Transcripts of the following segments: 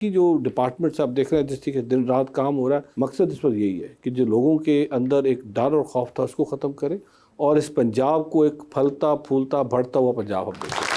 कि जो डिपार्टमेंट्स आप देख रहे हैं जिस तरीके दिन रात काम हो रहा है, मकसद इस पर यही है कि जो लोगों के अंदर एक डर और खौफ था उसको ख़त्म करें और इस पंजाब को एक फलता फूलता बढ़ता हुआ पंजाब हम देखें।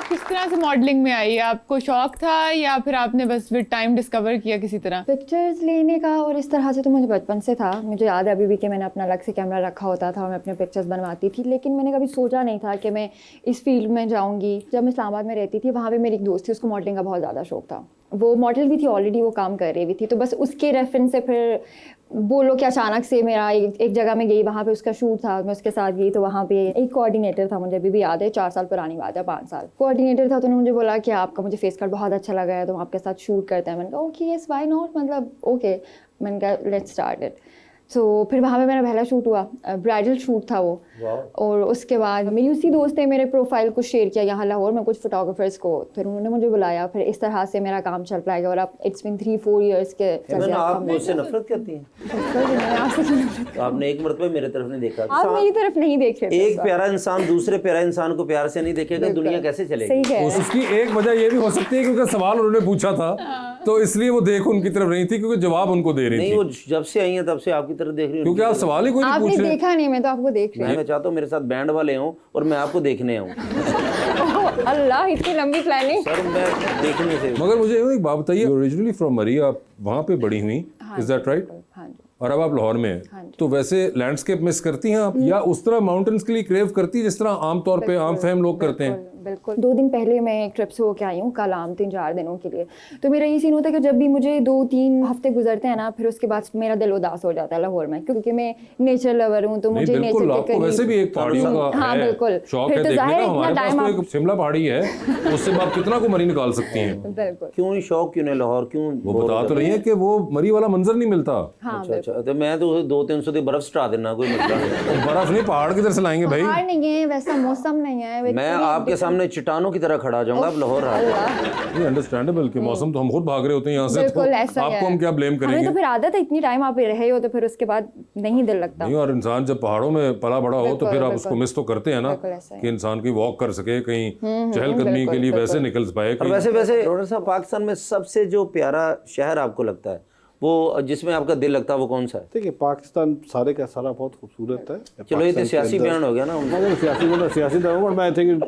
किस तरह से मॉडलिंग में आई? आपको शौक था या फिर आपने बस विद टाइम डिस्कवर किया किसी तरह? पिक्चर्स लेने का और इस तरह से तो मुझे बचपन से था। मुझे याद है अभी भी कि मैंने अपना अलग से कैमरा रखा होता था और मैं अपने पिक्चर्स बनवाती थी, लेकिन मैंने कभी सोचा नहीं था कि मैं इस फील्ड में जाऊँगी। जब मैं इस्लामाबाद में रहती थी वहाँ पर मेरी एक दोस्त थी, उसको मॉडलिंग का बहुत ज़्यादा शौक था। वो मॉडल भी थी, ऑलरेडी वो काम कर रही भी थी, तो बस उसके रेफरेंस से फिर बोलो कि अचानक से मेरा एक जगह में गई, वहाँ पे उसका शूट था, मैं उसके साथ गई तो वहाँ पे एक कोऑर्डिनेटर था, मुझे अभी भी याद है, 4 साल पुरानी बात है, 5 साल कोऑर्डिनेटर था। तो उन्होंने मुझे बोला कि आपका मुझे फेस कट बहुत अच्छा लगा है तो हम आपके साथ शूट करते हैं। मैंने कहा ओके यस व्हाई नॉट, मतलब ओके। मैंने कहा लेट्स स्टार्ट इट। तो फिर वहाँ पे मेरा पहला शूट हुआ, ब्राइडल शूट था वो। और उसके बाद मेरी उसी दोस्त ने मेरे प्रोफाइल को शेयर किया यहाँ लाहौर में कुछ फोटोग्राफर्स को, फिर उन्होंने मुझे बुलाया, फिर इस तरह से मेरा काम चल रहा है। और अब इट्स बीन 3-4 इयर्स के। आप मुझसे नफरत करती हैं? तो आपने एक मरतबा मेरे तरफ नहीं देखा? आप मेरी तरफ नहीं देख रहे। एक प्यारा इंसान दूसरे प्यारा इंसान को प्यार से नहीं देखेगा, दुनिया कैसे चलेगी? उसकी एक वजह ये भी हो सकती है क्योंकि सवाल उन्होंने पूछा था तो इसलिए वो देख उनकी तरफ नहीं थी, क्योंकि जवाब उनको दे रही थी। नहीं, वो जब से आई है तब से आपकी तरफ देख रही हूँ, क्योंकि आप सवाल ही कोई नहीं पूछ रहे। आपने देखा नहीं, मैं तो आपको देख रही हूँ। मैं चाहता हूँ मेरे साथ बैंड वाले हों और मैं आपको देखने आऊँ। अल्लाह, इतनी लंबी प्लानिंग। सर मैं देखने से। मगर मुझे एक बात बताइए, ओरिजिनली फ्रॉम मरी, आप वहाँ पे बड़ी हुई, इज दैट राइट? हाँ जी। और अब आप लाहौर में हैं, तो वैसे लैंडस्केप मिस करती हैं आप या उस तरह माउंटेन्स के लिए क्रेव करती है जिस तरह आमतौर पे आम फहम लोग करते हैं? बिल्कुल। 2 दिन पहले मैं एक ट्रिप से होके आई हूँ, कल आम 3-4 दिनों के लिए। तो मेरा ये सीन होता है कि जब भी मुझे 2-3 हफ्ते गुजरते हैं ना, फिर उसके बाद मेरा दिल उदास हो जाता है लाहौर में, क्योंकि मैं नेचर लवर हूँ। तो मुझे नेचर के करीब वैसे भी एक पहाड़ियों का हाँ बिल्कुल शौक है देखने का। हमारे पास तो एक शिमला पहाड़ी है, उससे आप कितना को मरी निकाल सकती हैं। बिल्कुल। क्यों शौक, क्यों नहीं लाहौर, क्यों? वो बता तो रही है कि वो मरी वाला मंजर नहीं मिलता। अच्छा, तो मैं तो 200-300 की बर्फ स्टा देना, कोई मसला नहीं। बर्फ नहीं, पहाड़ किधर से लाएंगे भाई? पहाड़ नहीं है, वैसा मौसम नहीं है। मैं आपके सामने चट्टानों की तरह खड़ा जाऊंगा, आप लाहौर आ ये अंडरस्टैंडेबल कि मौसम तो हम खुद भाग रहे होते हैं यहाँ से, तो आपको हम क्या ब्लेम करेंगे? हमें तो फिर आदत है, इतनी टाइम आप रहे हो तो फिर उसके बाद नहीं दिल लगता। नहीं, और इंसान जब पहाड़ों में पला बड़ा हो तो फिर आप उसको मिस तो करते हैं ना, कि इंसान की वॉक कर सके, कहीं चहलकदमी के लिए वैसे निकल पाए। और वैसे रोडर साहब, पाकिस्तान में सबसे जो प्यारा शहर आपको लगता है, वो जिसमें आपका दिल लगता है, वो कौन सा है? देखिए, पाकिस्तान सारे का सारा बहुत खूबसूरत है। चलो ये तो सियासी बयान हो गया ना। सियासी तो मैं थिंक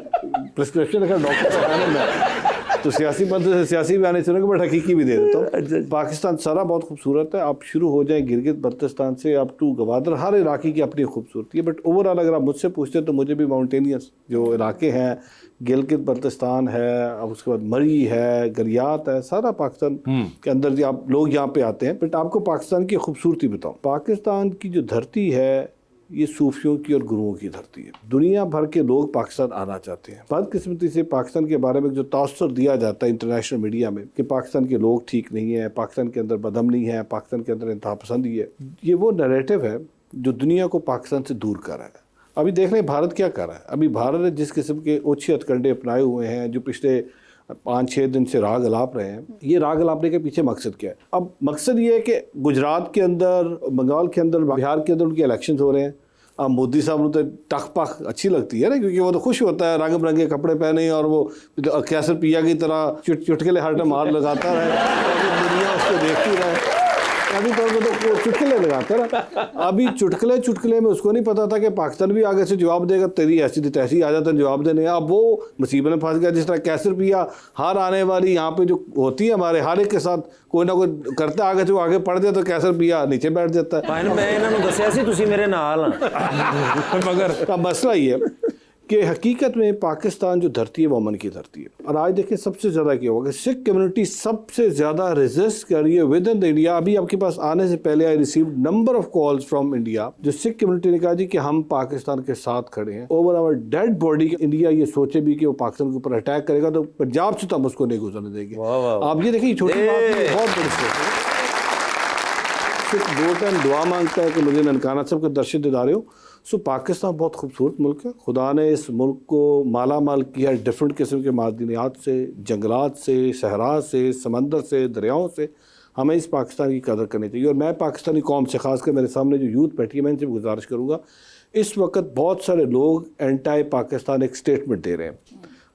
प्रिस्क्रिप्शन अगर डॉक्टर का है तो सियासी मत से सियासी बयान नहीं सुनेंगे, बट हकीकी भी दे देता हूँ। पाकिस्तान सारा बहुत खूबसूरत है। आप शुरू हो जाएं गिलगित बल्तिस्तान से अप टू गवादर, हर इलाके की अपनी खूबसूरती है। बट ओवरऑल अगर आप मुझसे पूछते तो मुझे भी माउंटेनियस जो इलाके हैं, गिलगित बल्तिस्तान है, अब उसके बाद मरी है, गरियात है, सारा पाकिस्तान के अंदर आप लोग यहाँ पे आते हैं। बट आपको पाकिस्तान की खूबसूरती बताऊँ, पाकिस्तान की जो धरती है ये सूफियों की और गुरुओं की धरती है। दुनिया भर के लोग पाकिस्तान आना चाहते हैं। बदकिस्मती से पाकिस्तान के बारे में जो तासुर दिया जाता है इंटरनेशनल मीडिया में कि पाकिस्तान के लोग ठीक नहीं है, पाकिस्तान के अंदर बदअमनी है, पाकिस्तान के अंदर इंतहापसंदी है, ये वो नैरेटिव है जो दुनिया को पाकिस्तान से दूर कर रहा है। अभी देख लें भारत क्या कर रहा है। अभी भारत ने जिस किस्म के ओछे हथकंडे अपनाए हुए हैं, जो पिछले 5-6 दिन से राग अलाप रहे हैं, ये राग अलापने के पीछे मकसद क्या है? अब मकसद ये है कि गुजरात के अंदर, बंगाल के अंदर, बिहार के अंदर उनके इलेक्शन हो रहे हैं। अब मोदी साहब तो टक पक अच्छी लगती है ना, क्योंकि वो तो खुश होता है, रंग बिरंगे कपड़े पहने और वो कैसर पिया की तरह चुटकुले हर टाइम मार लगाता है, दुनिया उसको देखती रहे। अभी तो चुटकुले लगाता है। अभी चुटकुले में उसको नहीं पता था कि पाकिस्तान भी आगे से जवाब देगा, तेरी ऐसी तैसी आ जाता है जवाब देने। अब वो मुसीबत में फंस गया। जिस तरह कैसर पिया हार आने वाली यहाँ पे जो होती है, हमारे हर एक के साथ कोई ना कोई करता है, आगे जो आगे पढ़ जाए तो कैसर पिया नीचे बैठ जाता है। मैं इन्होंने दसिया सी तुसी मेरे नाल मगर मसला ये है कि हकीकत में पाकिस्तान जो धरती है वो अमन की धरती है। और आज देखिए सबसे ज़्यादा क्या होगा कि सिख कम्युनिटी सबसे ज़्यादा रेजिस्ट कर रही है विद इन द इंडिया। अभी आपके पास आने से पहले I received number of calls from India, जो सिख कम्युनिटी ने कहा जी कि हम पाकिस्तान के साथ खड़े हैं। Over our dead body India ये सोचे भी कि वो पाकिस्तान के ऊपर अटैक करेगा तो पंजाब से तो हम उसको नहीं गुजरने देंगे। आप ये देखिए, छोटी बात बहुत बड़ी सोच है। सिर्फ 2 टाइम दुआ मांगता है कि मुझे ननकाना साहब के दर्शन दिदारे हो। सो पाकिस्तान बहुत खूबसूरत मुल्क है। खुदा ने इस मुल्क को माला माल किया डिफरेंट किस्म के मादनियात से, जंगलात से, सहरा से, समंदर से, दरियाओं से। हमें इस पाकिस्तान की कदर करनी चाहिए। और मैं पाकिस्तानी कौम से, खासकर मेरे सामने जो यूथ बैठी है, मैं इनसे गुजारिश करूँगा, इस वक्त बहुत सारे लोग एंटी पाकिस्तान एक स्टेटमेंट दे रहे हैं।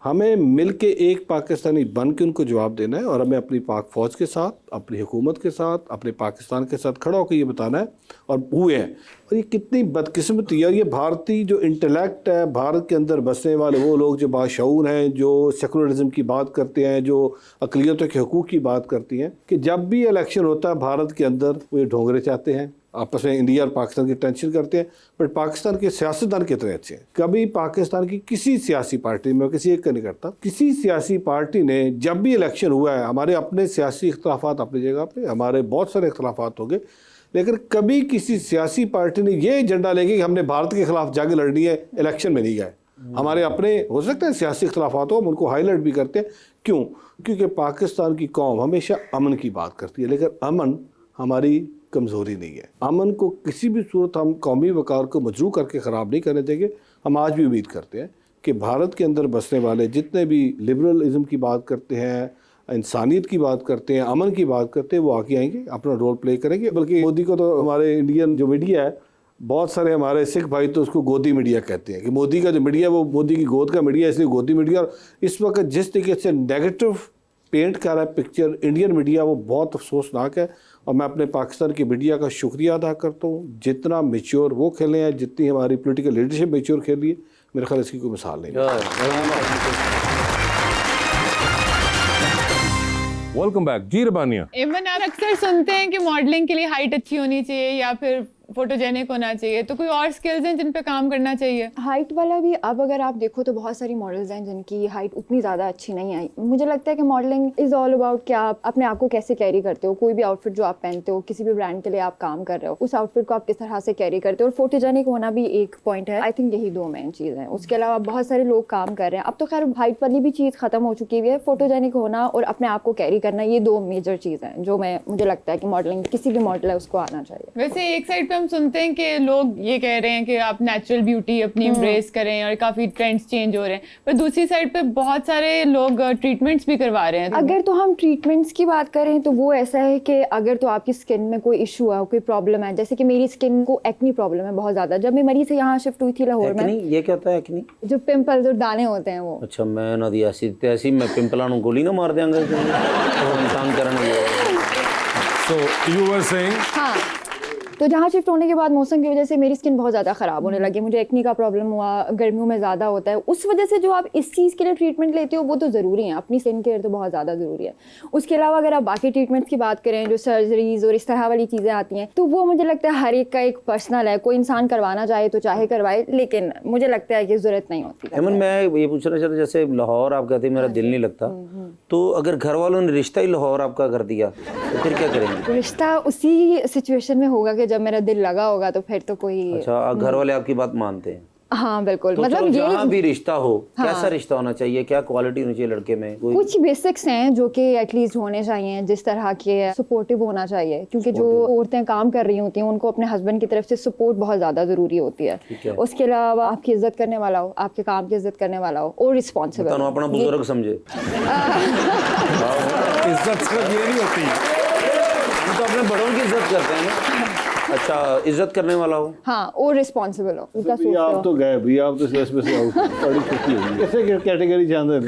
हमें मिल के एक पाकिस्तानी बन के उनको जवाब देना है, और हमें अपनी पाक फ़ौज के साथ, अपनी हुकूमत के साथ, अपने पाकिस्तान के साथ खड़ा होकर ये बताना है, और हुए हैं। और ये कितनी बदकिस्मती है, और ये भारतीय जो इंटेलेक्ट है, भारत के अंदर बसने वाले वो लोग जो बाशऊर हैं, जो सेकुलरिज्म की बात करते हैं, जो अक़लियतों के हकूक़ की बात करती हैं, कि जब भी इलेक्शन होता है भारत के अंदर वो ये ढोंगरे चाहते हैं, आपस में इंडिया और पाकिस्तान की टेंशन करते हैं। बट पाकिस्तान के सियासतदान कितने अच्छे हैं। कभी पाकिस्तान की किसी सियासी पार्टी में, किसी एक का नहीं करता, किसी सियासी पार्टी ने जब भी इलेक्शन हुआ है, हमारे अपने सियासी इख्तलाफात अपनी जगह पे, हमारे बहुत सारे इख्तलाफात हो गए, लेकिन कभी किसी सियासी पार्टी ने ये एजेंडा लेके कि हमने भारत के खिलाफ जंग लड़नी है, इलेक्शन में नहीं गए। हमारे अपने हो सकते हैं सियासी इख्तलाफात हो, हम उनको हाईलाइट भी करते हैं। क्यों? क्योंकि पाकिस्तान की कौम हमेशा अमन की बात करती है, लेकिन अमन हमारी कमज़ोरी नहीं है। अमन को किसी भी सूरत हम कौमी वक़ार को मजरू करके ख़राब नहीं करने देंगे। हम आज भी उम्मीद करते हैं कि भारत के अंदर बसने वाले जितने भी लिबरलिज़म की बात करते हैं, इंसानियत की बात करते हैं, अमन की बात करते हैं, वो आगे आएंगे, अपना रोल प्ले करेंगे। बल्कि मोदी को तो हमारे इंडियन जो मीडिया है, बहुत सारे हमारे सिख भाई तो उसको गोदी मीडिया कहते हैं, कि मोदी का जो मीडिया है वो मोदी की गोद का मीडिया है, इसलिए गोदी मीडिया। और इस वक्त जिस तरीके से नेगेटिव पेंट कर रहा है पिक्चर इंडियन मीडिया, वो बहुत अफसोसनाक है। और मैं अपने पाकिस्तान की मीडिया का शुक्रिया अदा करता हूँ, जितना मेच्योर वो खेले हैं, जितनी हमारी पॉलिटिकल लीडरशिप मेच्योर खेली है, मेरे ख्याल इसकी कोई मिसाल नहीं है। वेलकम बैक जी रबानिया। इमन यार, अक्सर सुनते हैं कि मॉडलिंग के लिए हाइट अच्छी होनी चाहिए या फिर फोटोजेनिक होना चाहिए, तो कोई और स्किल्स हैं जिन पे काम करना चाहिए? हाइट वाला भी अब अगर आप देखो तो बहुत सारी मॉडल्स हैं जिनकी हाइट उतनी ज़्यादा अच्छी नहीं आई। मुझे लगता है कि मॉडलिंग इज़ ऑल अबाउट कि आप अपने आप को कैसे कैरी करते हो। कोई भी आउटफिट जो आप पहनते हो, किसी भी ब्रांड के लिए आप काम कर रहे हो, उस आउटफिट को आप किस तरह से कैरी करते हो। और फोटोजेनिक होना भी एक पॉइंट है। आई थिंक यही दो मेन चीज़ हैं। उसके अलावा बहुत सारे लोग काम कर रहे हैं। अब तो खैर हाइट वाली भी चीज़ खत्म हो चुकी है। फोटोजेनिक होना और अपने आप को कैरी करना, ये दो मेजर चीज़ हैं जो मुझे लगता है कि मॉडलिंग किसी भी मॉडल है उसको आना चाहिए। वैसे एक साइड पे हम सुनते हैं कि लोग ये कह रहे हैं कि आप नेचुरल ब्यूटी अपनी एम्ब्रेस करें और काफी ट्रेंड्स चेंज हो रहे हैं, पर दूसरी साइड पे बहुत सारे लोग ट्रीटमेंट्स भी करवा रहे हैं। अगर तो हम ट्रीटमेंट्स की बात करें तो वो ऐसा है कि अगर तो आपकी स्किन में कोई इशू है, कोई प्रॉब्लम है, जैसे कि मेरी स्किन को एक्नी प्रॉब्लम है बहुत ज्यादा। जब मैं मरी से यहाँ शिफ्ट हुई थी लाहौर में। ये क्या होता है एक्नी? जो पिंपल, जो दाने होते हैं वो। अच्छा, मैं ना दी ऐसी मैं पिंपलां नूं गोली ना मार देंगे इंसान करने। So you were saying? हाँ, तो जहाँ शिफ्ट होने के बाद मौसम की वजह से मेरी स्किन बहुत ज़्यादा ख़राब होने लगी। मुझे एक्नी का प्रॉब्लम हुआ, गर्मियों में ज़्यादा होता है। उस वजह से जो आप इस चीज़ के लिए ट्रीटमेंट लेते हो वो तो ज़रूरी है, अपनी स्किन केयर तो बहुत ज़्यादा ज़रूरी है। उसके अलावा अगर आप बाकी ट्रीटमेंट्स की बात करें, जो सर्जरीज और इस तरह वाली चीज़ें आती हैं, तो वो मुझे लगता है हर एक का एक पर्सनल है। कोई इंसान करवाना चाहे तो चाहे करवाए, लेकिन मुझे लगता है कि ज़रूरत नहीं होती। अमन, मैं ये पूछना चाहता, जैसे लाहौर आप कहते हैं मेरा दिल नहीं लगता, तो अगर घर वालों ने रिश्ता ही लाहौर आपका कर दिया तो फिर क्या करेंगे? रिश्ता उसी सिचुएशन में होगा कि जब मेरा दिल लगा होगा, तो फिर तो कोई। अच्छा, घर वाले आपकी बात मानते हैं? हाँ बिल्कुल। तो मतलब जहाँ भी रिश्ता हो, कैसा रिश्ता होना चाहिए, क्या क्वालिटी होनी चाहिए लड़के में? कुछ बेसिक्स हैं जो कि एटलीस्ट होने चाहिए, जिस तरह के सपोर्टिव होना चाहिए, क्योंकि जो औरतें काम कर रही होती हैं उनको अपने हस्बैंड की तरफ से सपोर्ट बहुत ज़्यादा ज़रूरी होती है। उसके अलावा आपकी इज्जत करने वाला हो, आपके काम की इज्जत करने वाला हो और रिस्पॉन्सिबल। अपना बुजुर्ग समझे। इज्जत सिर्फ ये नहीं होती, हम तो अपने बड़ों की इज्जत करते हैं ना। अच्छा, इज्जत करने वाला हो, हाँ, और रिस्पॉन्सिबल हो, उनका सोचते हो। आप तो गए भैया, आप तो इस वजह से आउट, बड़ी खुशी होगी। कैसे कैटेगरी जानते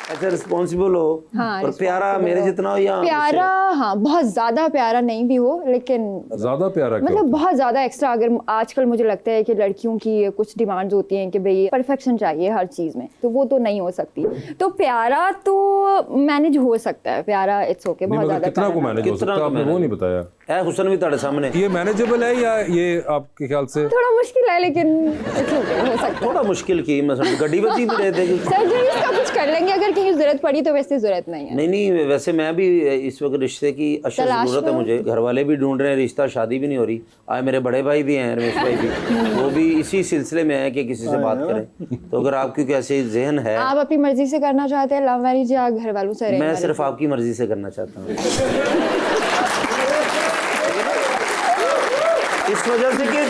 अच्छा, रिस्पॉन्सिबल हो, हाँ, और प्यारा मेरे जितना हो या प्यारा, हाँ बहुत ज्यादा प्यारा नहीं भी हो, लेकिन ज्यादा प्यारा क्या? मतलब बहुत ज्यादा एक्स्ट्रा। अगर आजकल मुझे लगता है कि लड़कियों की कुछ डिमांड्स होती हैं कि भाई परफेक्शन चाहिए हर चीज में, तो वो तो नहीं हो सकती। तो प्यारा तो मैनेज हो सकता है, प्यारा इट्स ओके। बहुत ज्यादा कितना को मैनेज हो सकता है, आपने वो नहीं बताया है। हुसन भी तेरे सामने ये मैनेजेबल है या ये आपके ख्याल से थोड़ा मुश्किल है, लेकिन इट्स ओके, हो सकता है। थोड़ा मुश्किल की मतलब गड्डी बची भी रहते हैं। सर्जरीज का कुछ कर लेंगे अगर कहीं जरूरत पड़ी, तो वैसे जरूरत नहीं है। नहीं, वैसे मैं भी इस वक्त रिश्ते की अशद जरूरत है मुझे। घर वाले भी ढूंढ रहे हैं रिश्ता, शादी भी नहीं हो रही। आज मेरे बड़े भाई भी हैं, रमेश भाई भी, वो भी इसी सिलसिले में है कि किसी से बात करें। तो अगर आपकी कैसे जहन है, आप अपनी मर्जी से करना चाहते हैं लव मैरिज या घर वालों से? मैं सिर्फ आपकी मर्जी से करना चाहता हूँ, इस वजह से कि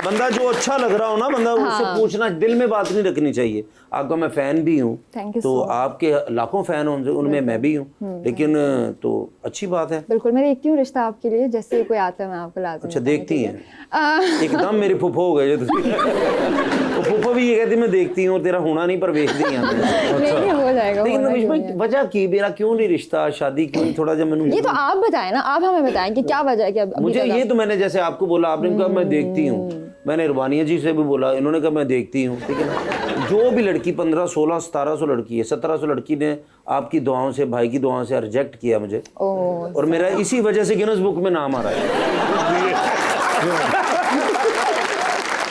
बंदा जो अच्छा लग रहा हो ना, बंदा उससे पूछना, दिल में बात नहीं रखनी चाहिए। आपका मैं फ़ैन भी हूँ, Thank you तो so much. आपके लाखों फ़ैन होंगे, उनमें मैं भी हूँ, लेकिन तो अच्छी बात है। बिल्कुल, मैं देखती हूँ रिश्ता आपके लिए, जैसे कोई आता है मैं आपको लाजमी अच्छा, बताऊंगी, देखती ठीक हैं? है? एकदम मेरी फुफो हो गए जो तो फुफो भी ये कहती मैं देखती हूँ, तेरा होना नहीं पर वेख दी यहाँ पे। नहीं हो जाएगा, लेकिन होना रमेश क्यों भाई, नहीं है। वजह की मेरा क्यों नहीं रिश्ता, शादी क्यों नहीं, थोड़ा जब मैंने ये तो आप बताएं ना, आप हमें बताएं कि क्या वजह है कि अभी मुझे तक ये तो मैंने जैसे आपको बोला, आपने कहा मैं देखती हूँ, मैंने इरबानिया जी से भी बोला, इन्होंने कहा मैं देखती हूँ, ठीक है ना। जो भी लड़की 1500, 1600, 1700 लड़की है, 1700 लड़की ने आपकी दुआओं से, भाई की दुआओं से रिजेक्ट किया मुझे, ओह, और मेरा इसी वजह से गिनीज बुक में नाम आ रहा है।